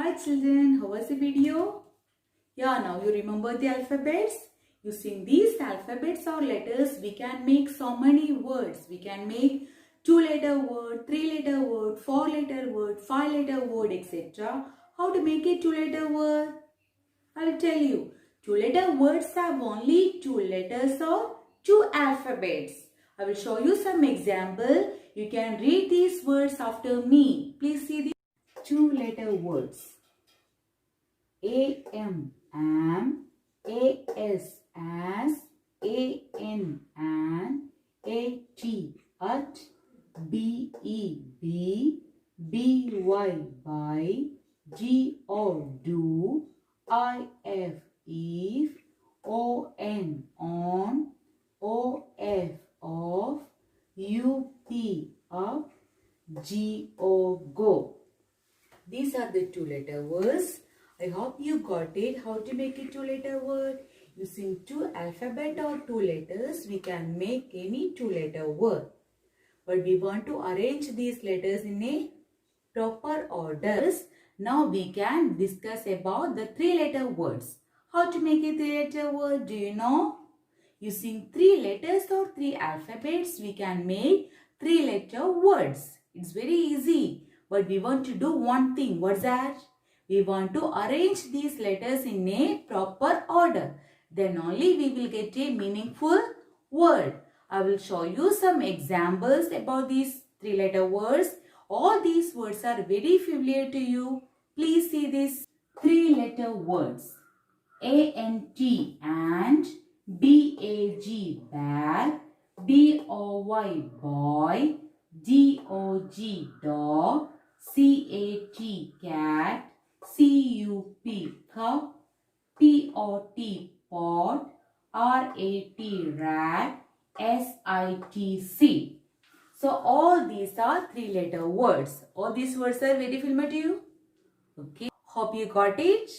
Hi children, how was the video? Yeah, now you remember the alphabets? Using these alphabets or letters, we can make so many words. We can make 2-letter word, 3-letter word, 4-letter word, 5-letter word, etc. How to make a 2-letter word? I will tell you. 2-letter words have only 2 letters or 2 alphabets. I will show you some example. You can read these words after me. Please see the 2-letter words. am, as, an, at, by, do, if, on, off, up, go. These are the 2-letter words. I hope you got it. How to make a 2-letter word? Using 2 alphabet or 2 letters, we can make any 2-letter word. But we want to arrange these letters in a proper order. Now we can discuss about the 3-letter words. How to make a 3-letter word? Do you know? Using 3 letters or 3 alphabets, we can make 3-letter words. It's very easy. But we want to do one thing. What's that? We want to arrange these letters in a proper order. Then only we will get a meaningful word. I will show you some examples about these 3-letter words. All these words are very familiar to you. Please see these 3-letter words. A-N-T and B-A-G bag, B-O-Y boy, D-O-G dog, C-A-T cat, C-U-P cup, P-O-T pot, R-A-T rat, S-I-T-C. So all these are 3-letter words. All these words are very familiar to you. Okay. Hope you got it.